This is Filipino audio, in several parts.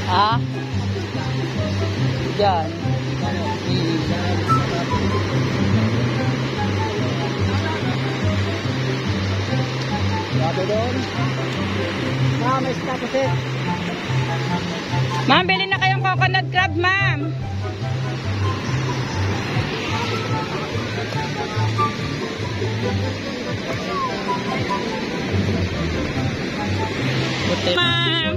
Ah? Diyan. Grabe doon. May status eh. Ma'am, bilhin na kayong coconut crab, ma'am. Ma'am.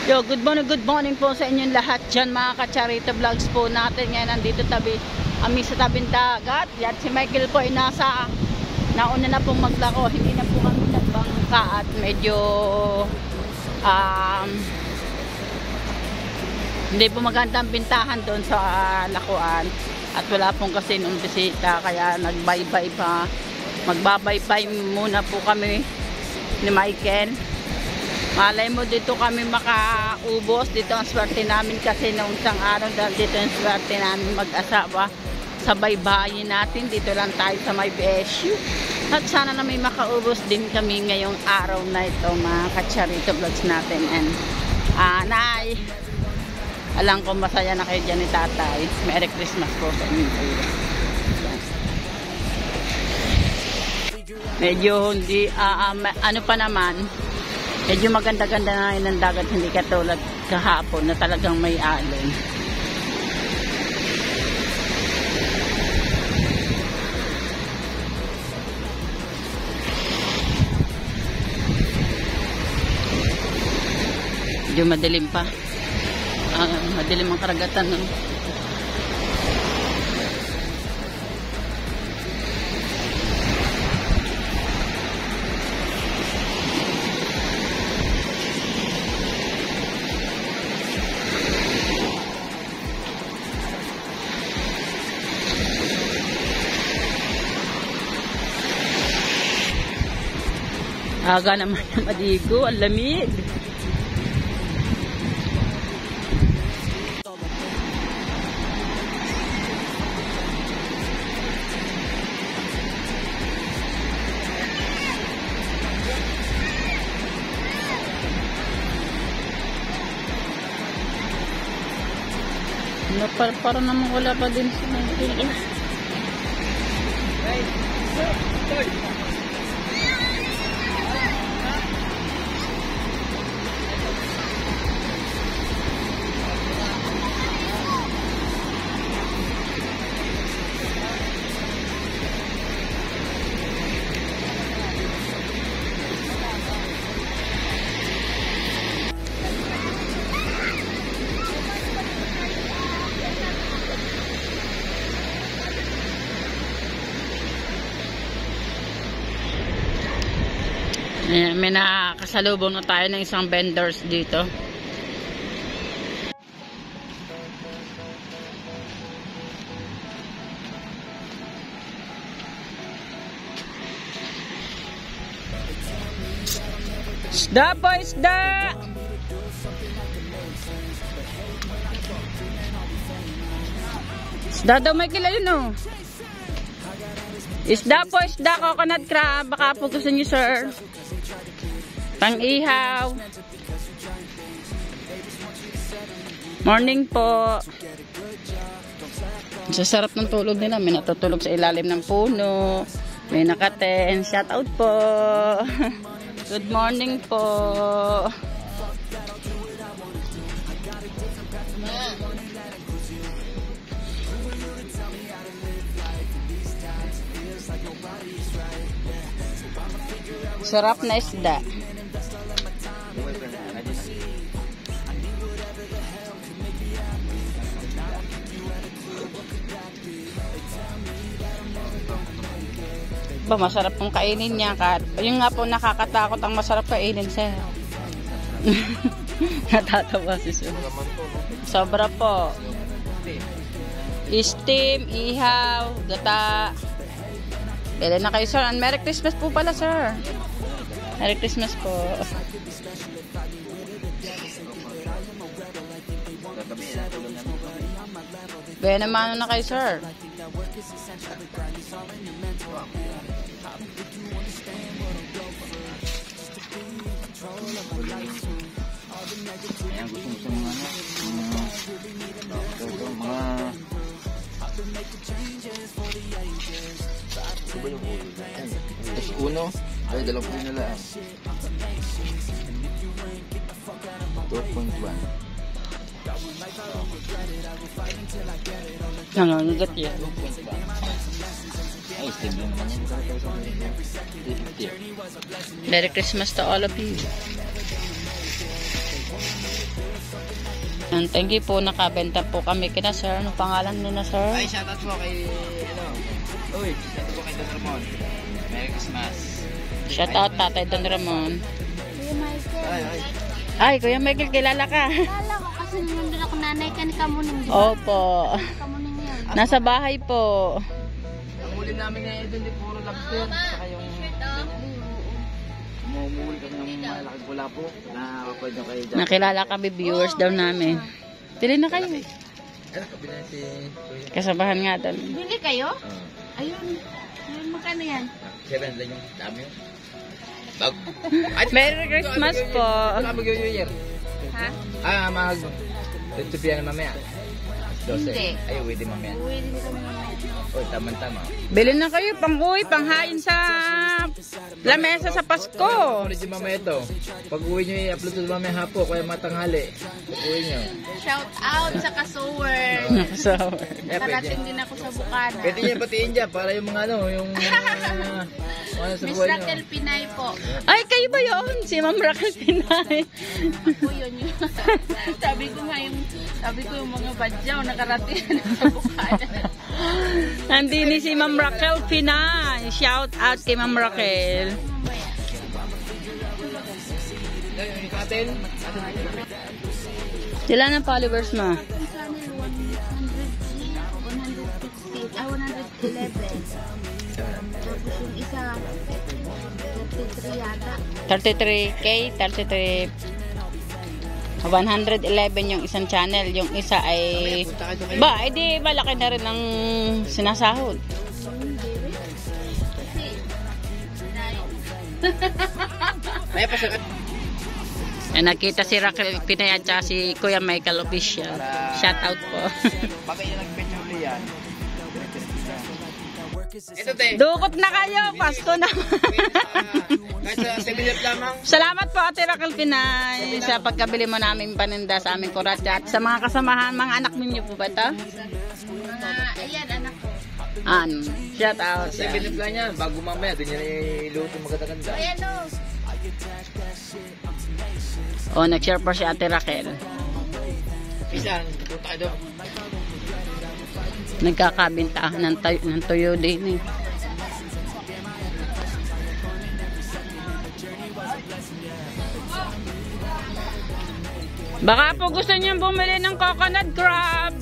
Yo, good morning po sa inyong lahat dyan mga ka-Charito Vlogs po natin. Ngayon nandito kami sa tabing dagat. Yan si Michael po ay nauna na pong maglako. Hindi na po kami nagbangka at medyo hindi po maganda ang bintahan doon sa lakuan. At wala pong kasi nung bisita kaya nagbaybay pa. Magbabaybay muna po kami ni Michael. Malay mo dito kami makaubos. Dito ang swerte namin kasi noong isang araw dahil dito ang swerte namin mag-asawa. Sa baybayin natin. Dito lang tayo sa may BSU. At sana na may makaubos din kami ngayong araw na ito mga ka-Charito Vlogs natin. And Nay, alam ko masaya na kayo dyan ni Tatay. Merry Christmas po sa inyo. Medyo hindi ano pa naman, medyo maganda-ganda na ng dagat, hindi katulad kahapon na talagang may alon. Medyo madilim pa. Madilim ang karagatan. No? Aga naman ang madigo, ang lamig. Para naman wala pa din sa mga may nakakasalubong na tayo ng isang vendors dito. Isda po, isda! Isda daw may kilala no? Isda po, isda, coconut crab. Baka po gusto nyo, sir. Pang-ihaw. Morning po. Sa sarap ng tulog nila. May natutulog sa ilalim ng puno. May nakaten. Shout out po. Good morning po. Sarap na isda. Ba, masarap pong kainin niya. Yung nga po nakakatakot ang masarap kainin siya. Natatawa si Sir. Sobra po. Steam, ihaw, gata. Pwede na kayo, sir. And Merry Christmas po pala, sir. Merry Christmas po. Kaya naman na kayo, sir. Ayan, gusto mga Tapos uno, ay dalawang puno na lang. 2.1. Nangangagat yan. 2.1. Ay, same lang naman yan. 350. Merry Christmas to all of you. And thank you po, nakabenta po kami kina sir. Ano pangalan nila, sir? Ay, shoutout po kay, uy, shoutout po kay Don Ramon. Merry Christmas. Shout out Tatay Don Ramon. Kuya Michael. Ay. Ay, Kuya Michael, kilala ka. Kala ko kasi nandun ako nanay ka ni Kamuning. Opo. Kamuning yun. Nasa bahay po. Ang huli namin ngayon doon, di puro lobster. Saka yung umuuli kami ng malaking pula po. Nakapapad nyo kayo dyan. Nakilala kami, viewers daw namin. Pili na kayo. Ano, kabila si Kuya. Kasabahan nga doon. Bili kayo? Ayun. Ayun, magkano yan? 7 lang yung dami yun. Bag. Ay, Merry Christmas po. Ano ka mag-New Year? Ha? Dito piyan na mamaya. 12. Hindi. Ay, uwi din mamaya. Uwi din kami mamaya. Oy, tama-tama. Bili na kayo, pang-uwi, panghain sa lamesa sa Pasko. Ulit yung mamaya ito. Pag uwi nyo, i-upload ito mamaya hapo, kaya matanghali. Pag uwi nyo. Shout out sa Kasower. So, Nakarating din ako sa Bukana. Pwede nyo batiin dyan para yung mga ano, yung ano sa Miss buhay nyo. Raquel Pinay po. ay, kayo ba yun? Si Ma'am Raquel Pinay. Ako yun yun. sabi ko yung mga badyaw nakarating na sa Bukana. Nandini si Ma'am Raquel Pinay. Shout out kay Ma'am Raquel. Yung katin. Sila ng followers mo? Yung channel 111. tapos yung isa 33 yata. 33K, 33 111 yung isang channel, yung isa ay ba, edi malaki na rin ang sinasahod. May pa siya. Nakita si Raquel Pinay at saka si Kuya Michael Official. Shout out po. Baka yung nag-picture yan. Ito te. Dukot na kayo, Pasko na. Kahit sa 7 minutes lamang. Salamat po Ate Raquel Pinay sa pagkabili mo namin paninda sa aming kuratsa at sa mga kasamahan, mga anak ninyo po ba ito? Ayan, anak ko. Shout out. 7 minutes lang yan. Bago mamaya, doon yan iluto maganda-ganda. Ayan o. Oh, nag-share po si Ate Raquel. Pisan, punta ka doon. Nagkakabinta ng tuyo din eh. Baka po gusto niyo bumili ng coconut crab.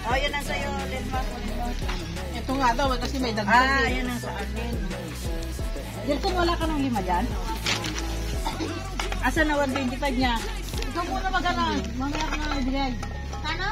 Oh, yan ang sa'yo, Denmark. Ito nga daw, kasi may dagdag. Yan ang sa akin. Yan wala ka ng 5 dyan? Asa na 125 niya? Ikaw muna magana. Mamaya ka na ibigay. Kano?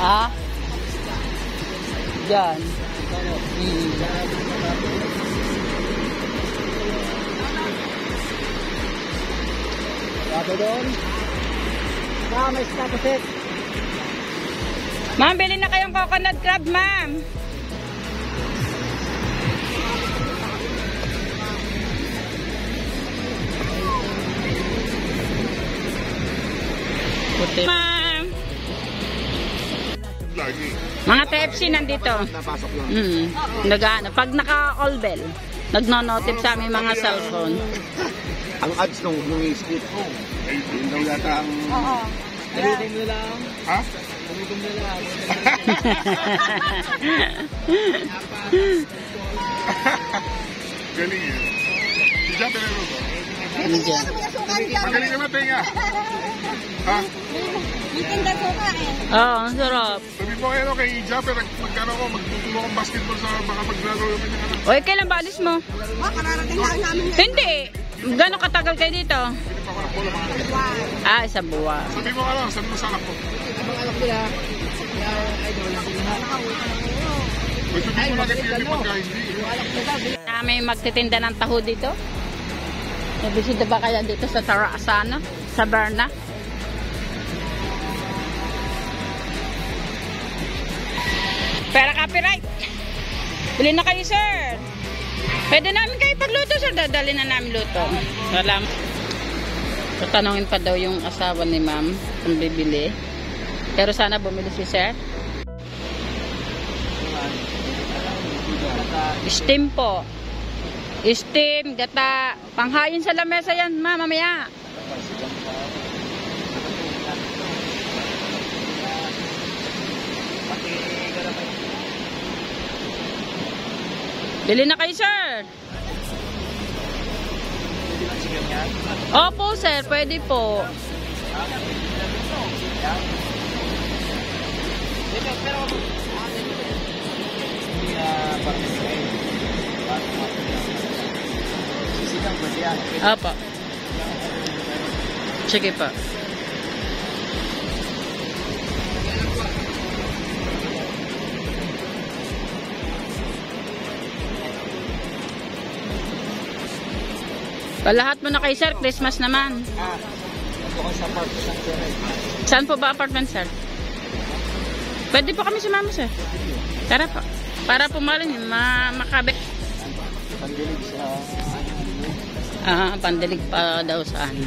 Ha? Diyan. Grabe doon. May status set. Ma'am, bili na kayong coconut crab, ma'am. Puti. Ma'am. Mga TFC nandito. Napasok yun. Nag-ano, pag naka-call bell, nagno-notif sa aming mga cellphone. Ang ads nung split ko. Yun daw yata ang... Oo. Nalitin mo lang. Ha? Nalitin mo lang. Galing yun. Si John Tenero ba? Nandiyan. Magaling naman tenga. Ha? May tinda suka eh. Oo, ang sarap. Sabi mo kayo kay Japper, magkano ko, magtutulo akong basketball sa baka maglaro naman yung ano. Oy, kailan ba alis mo? Kararating lang namin. Hindi. Gano'ng katagal kayo dito? Hindi pa ako ng bola mga. Ah, isang buwan. Sabi mo ka lang, sabi mo sa anak ko. Abang alam nila. Kaya idol lang sila. May sabi mo lang kasi pagka hindi. May magtitinda ng taho dito. Nabisita ba kaya dito sa Tarasana? Sa Berna? Pera copyright. Bili na kayo, sir. Pwede namin kayo pagluto, sir. Dadali na namin luto. Salamat. Tatanungin pa daw yung asawa ni ma'am kung bibili. Pero sana bumili si sir. Steam po. Steam, gata. Panghayin sa lamesa yan, ma'am, mamaya. Bili na kayo, sir. Opo, sir. Pwede po. Opo. Sige pa. Palahat mo na kay sir, Christmas naman. Saan po ba apartment, sir? Pwede po kami sumama, sir. Tara po. Para po malin, makabit. Pandilig sa... Pandilig pa daw saan.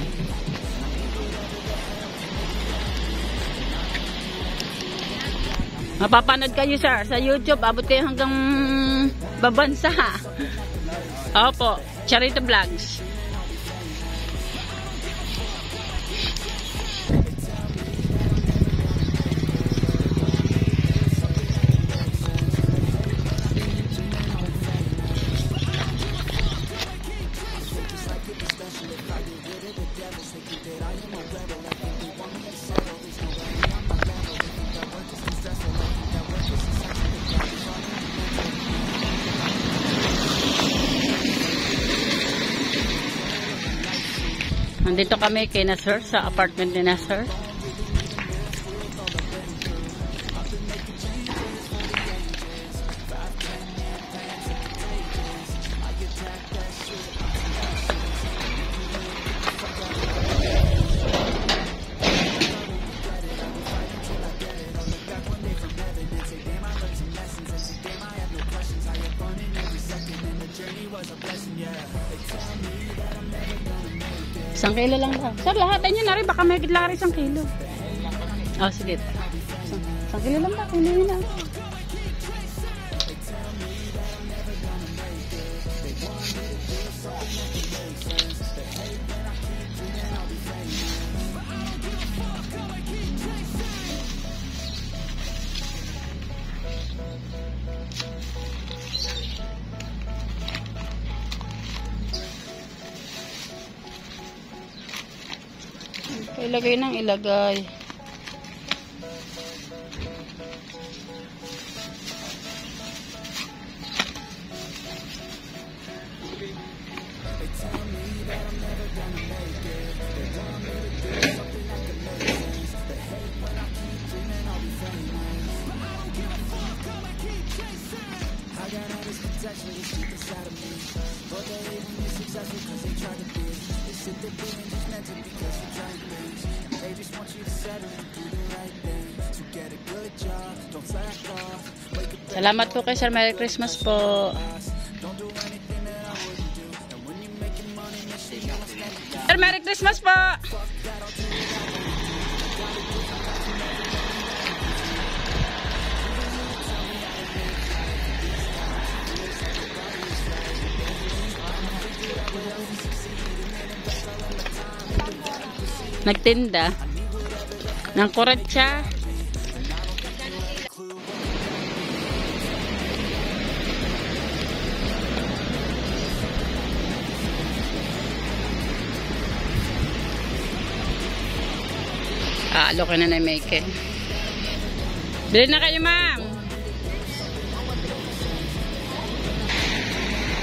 Mapapanood kayo, sir, sa YouTube. Abot kayo hanggang babansa. Opo, Charito Vlogs. Nandito kami kay Nasir sa apartment ni Nasir. Isang kilo lang ba? Sir, lahat nyo na rin. Baka may kitla rin 1 kilo. Oh, sige. Isang kilo lang ba? Kilo yun na. Ilagay ng ilagay. Salamat po kay Sir. Merry Christmas po. Sir, Merry Christmas po. Nagtinda ng kuratsa. Alokin na Mike. Bili na kayo, ma'am.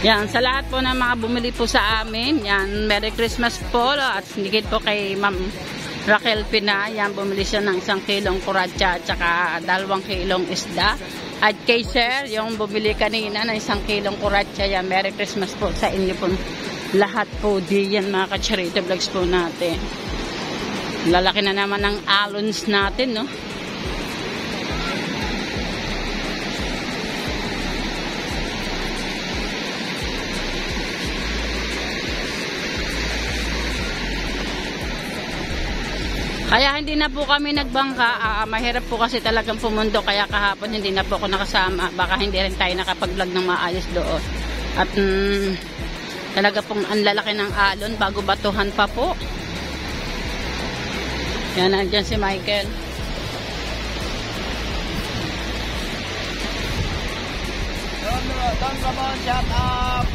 Yan, sa lahat po ng mga bumili po sa amin, yan, Merry Christmas po. At sinigit po kay Ma'am Raquel Pina. Yan, bumili siya ng 1 kilong kuratsa at saka 2 kilong isda. At kay Sir, yung bumili kanina ng 1 kilong kuratsa. Yan, Merry Christmas po sa inyo po. Lahat po diyan, mga ka-charity vlogs po natin. Lalaki na naman ng alons natin, no? Kaya hindi na po kami nagbangka. Mahirap po kasi talagang pumundo. Kaya kahapon hindi na po ako nakasama. Baka hindi rin tayo nakapag-vlog ng maayos doon. At talaga pong ang lalaki ng alon. Bago batuhan pa po. Yan, nandyan si Michael. Don Ramon, shut up!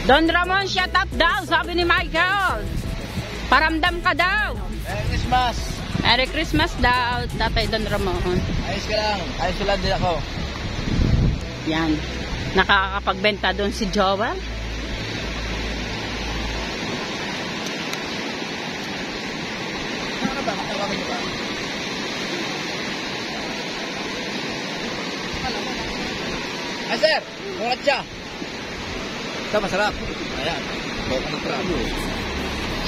Don Ramon, shut up daw, sabi ni Michael. Paramdam ka daw. Merry Christmas! Merry Christmas daw, Tatay Don Ramon. Ayos ka lang. Ayos ka lang din ako. Yan. Nakakapagbenta doon si Joel. Ano ba? Matawagan niyo ba? Ay, sir! Kungat siya! Ito, masarap. Ayan. Bawa ka ng crab.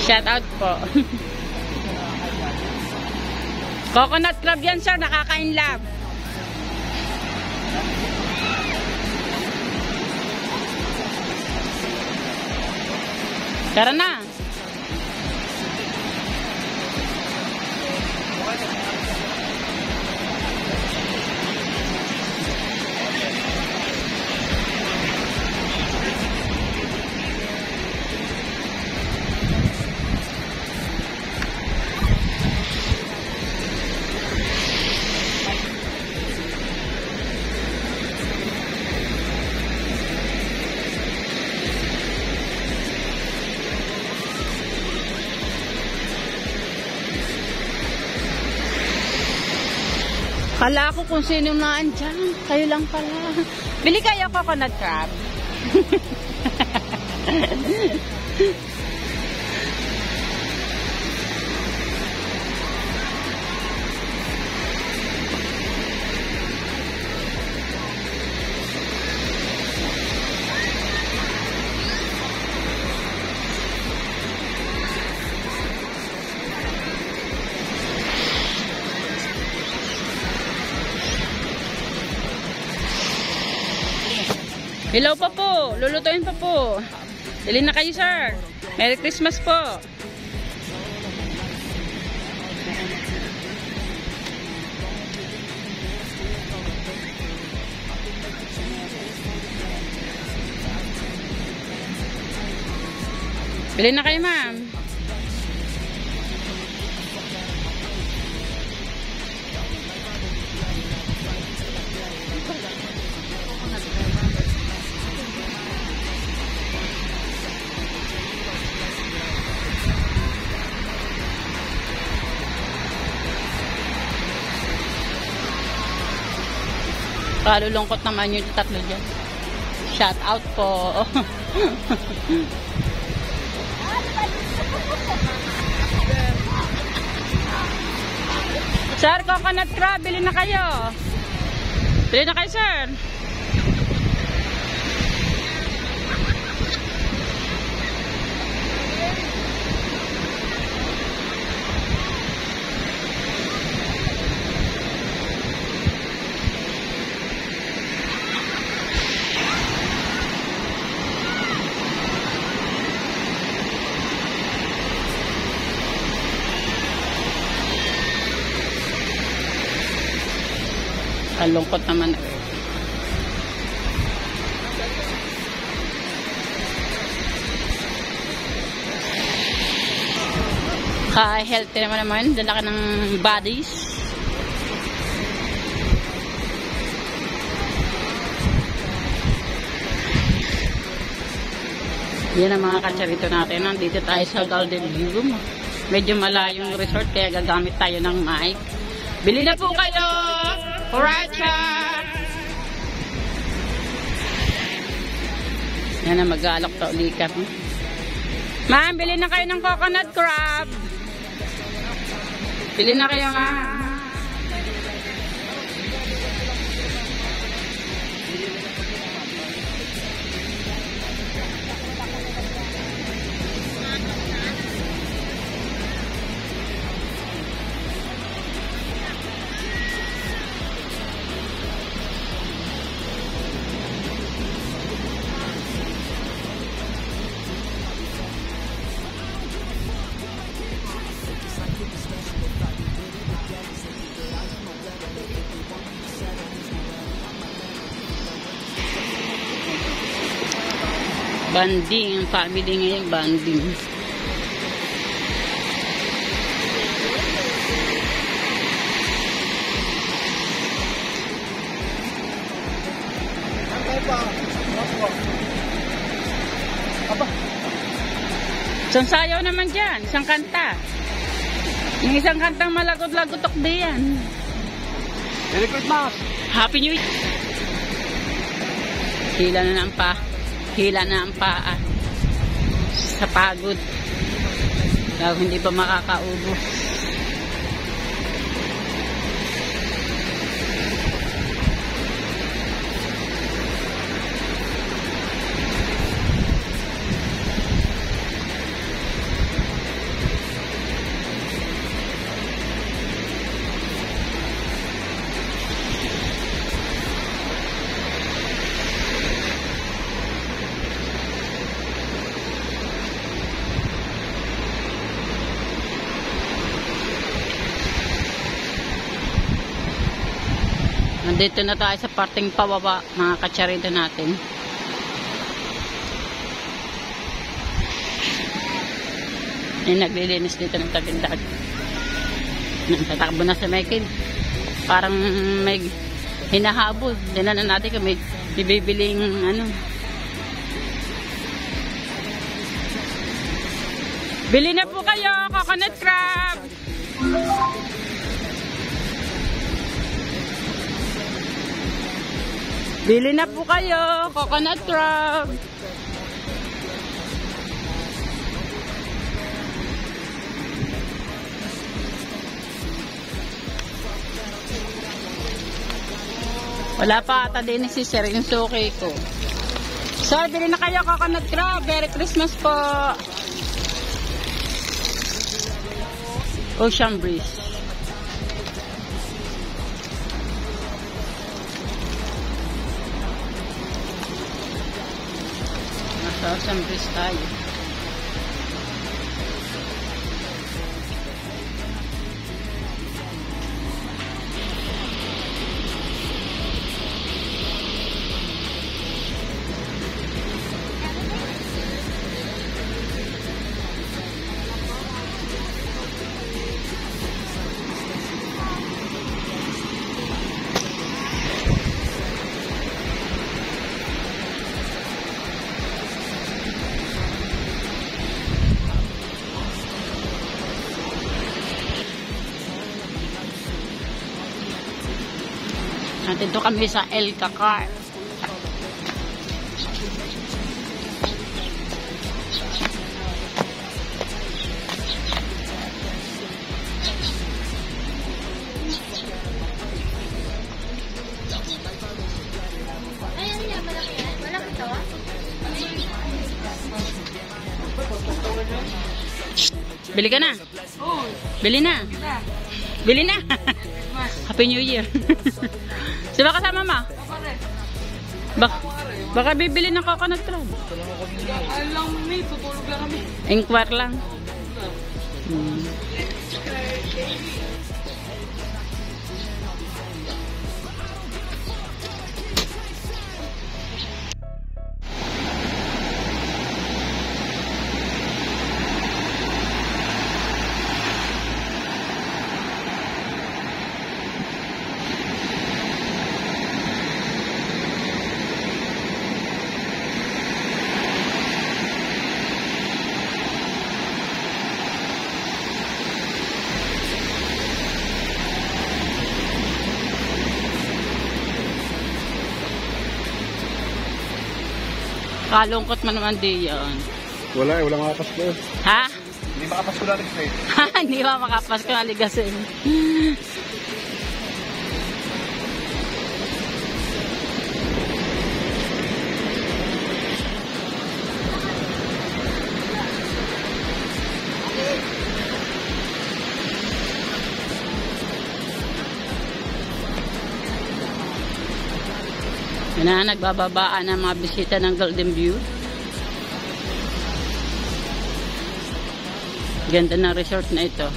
Shout out po. Coconut crab yan, sir. Nakaka-inlove. Tara na. Kala ko kung sino naandyan. Kayo lang pala. Bili kayo coconut crab. Hello pa po. Lulutuin pa po. Dili na kayo, sir. Merry Christmas po. Bili na kayo, ma'am. Kalulungkot naman yung tatlo dyan. Shout out po. Sir, coconut crab, bili na kayo. Bili na kayo, sir. Kalungkot naman. Ka-healthy naman. Dala ka ng bodies. Yan ang mga katsarito natin. Nandito tayo sa Golden View. Medyo malayong resort kaya gagamit tayo ng mic. Bili na po kayo! Horacha! Yan ang mag-aalok to ulit kami. Ma'am, bili na kayo ng coconut crab. Bili na kayo, ma'am. Banding, ang family ngayon, banding. Isang sayaw naman dyan, isang kanta. Yung isang kantang malagot-lagotok diyan. Merry Christmas! Happy New Year! Hila na ang pa. Hila na ang paa sa pagod. Dahil hindi pa makakaubo. Nandito na tayo sa parting pababa, mga katsarito natin. May naglilinis dito ng tabindag. Nagtatakbo na sa Michael. Parang may hinahabol. Dinan na natin kami bibiling ano. Bili na po kayo, coconut crab! Bili na po kayo, coconut crab. Wala pa ata din si Sir yung suki ko. Sir, bili na kayo coconut crab. Merry Christmas po. Ocean Breeze. Ocean Breeze tayo. Nandito kami sa El Cacar. Bili ka na? Bili na? Bili na? Happy New Year. Sino kasama ma? Baka bibili ng coconut crab. Alam mo, may tutulog lang kami. Inquire lang. Kalungkot man naman di yan. Wala makapasko. Ha? Hindi makapasko natin eh. Hindi ba makapasko aligasin? Yan na, nagbababaan ang mga bisita ng Golden View. Ganda ng resort na ito.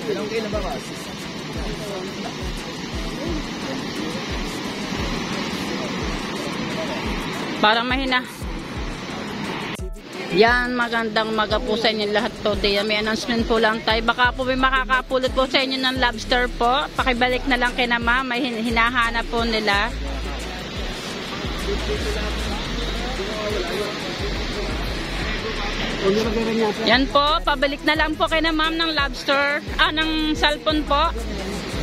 Ilang kayo na ba, Mas? Parang mahina. Yan, magandang maga po sa inyo lahat po. May announcement po lang tayo. Baka po may makakapulot po sa inyo ng lobster po. Pakibalik na lang kay na ma'am. May hinahanap po nila. Yan po, pabalik na lang po kay na ma'am ng lobster. Ng salpon po.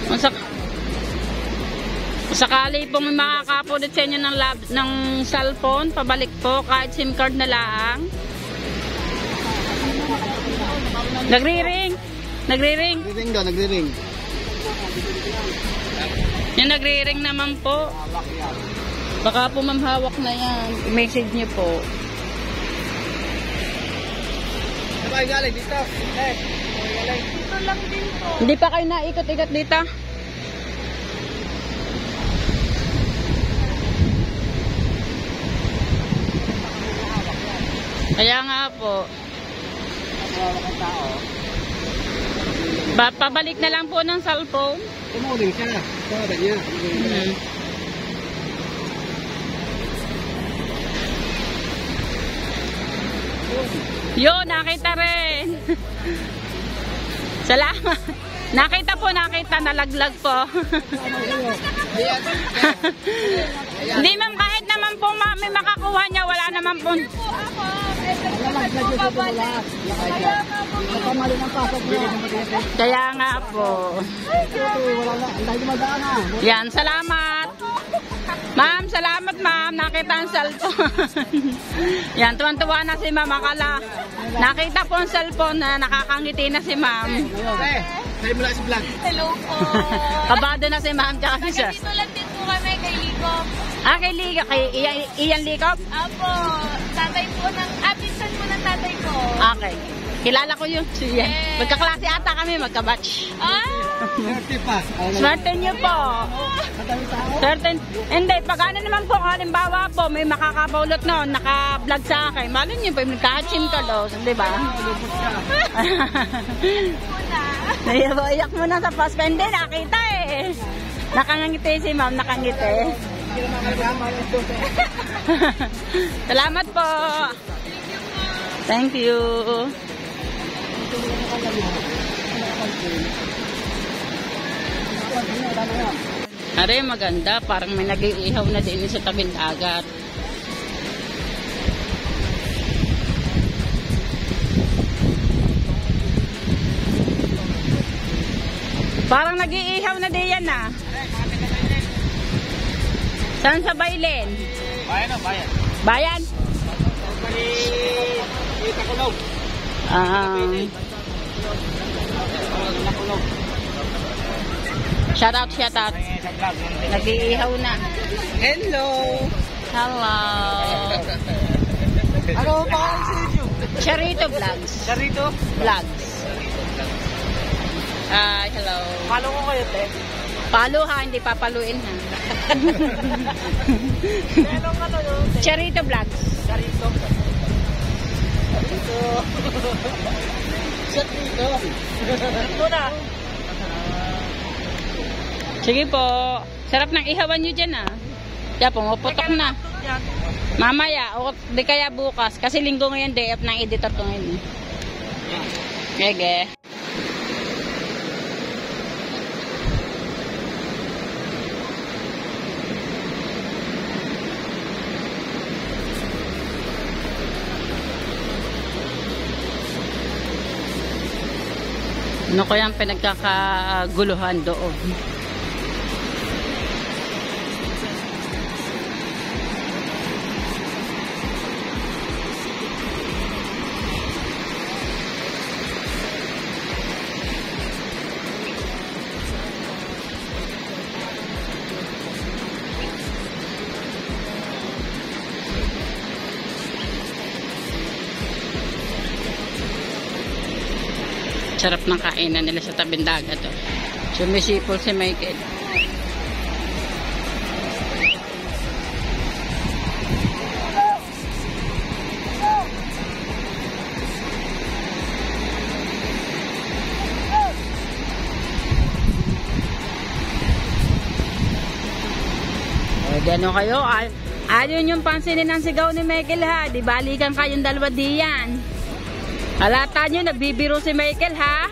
Kung sakali po may makakapulot sa inyo ng cellphone, pabalik po kahit SIM card na lang. Nagri-ring. Nagri-ring daw, nagri-ring. Yung nagri-ring naman po. Baka po ma'am hawak na yan. I-message niyo po. Ano kayo galing dito? Dito lang din po. Hindi pa kayo naikot-ikot dito? Kaya nga po. Pabalik na lang po ng cellphone. Tumuling siya. Tawag niya. Yo, nakita rin. Salamat. Nakita, nalaglag po. Hindi ma'am, kahit naman po may makakuha niya, wala naman po. Kaya nga po. Yan, salamat. Ma'am, salamat ma'am. Nakita ang cellphone. Yan, tuwan-tuwa na si ma'am. Akala, nakita po ang cellphone na nakakangiti na si ma'am. Tayo mula sa vlog. Hello po. Kabado na si ma'am tsaka si sir. Dito lang din po kami kay Ligo. Kay Liga, kay Ian Likop? Apo, tatay po pinsan po ng tatay ko. Okay. Kilala ko yun. Sige. Yes. Magkaklase ata kami, magkabatch. Swerte pa. Swerte niyo po. Certain. Hindi, pag ano naman po, halimbawa po, may makakapulot noon, naka-vlog sa akin. Malin niyo po, magka-chim ka daw. Di ba? Iyak mo na sa Pasko. Hindi, nakita eh. Nakangiti si ma'am, nakangiti. Salamat po. Thank you. Are, maganda. Parang may nag-iihaw na din sa tabing dagat. Parang nag-iihaw na din yan ah. Saan sa Bailen? Bayan na, bayan. Bayan? Shout out, shout out. Nag-iihaw na. Hello! Hello. Ano pa kayo sa YouTube? Charito Vlogs. Charito? Vlogs. Hi, hello. Follow ko kayo, te. Palo ha, hindi papaluin ha. Anong ano yun? Charito Vlogs. Charito. Charito. Shot dito. Ito na. Sige po. Sarap ng ihawan nyo dyan ah. Kaya pumuputok na. Yan. Mamaya, o di kaya bukas. Kasi linggo ngayon, day off ng editor ko ngayon. Gege. Ano kaya ang pinagkakaguluhan doon? Sarap ng kainan nila sa tabing dagat. Oh. Sumisipol si Michael. O, gano'n kayo. Ayaw yung pansinin ang sigaw ni Michael ha. Di balikan kayong dalawa diyan. Halata nyo, nagbibiro si Michael ha.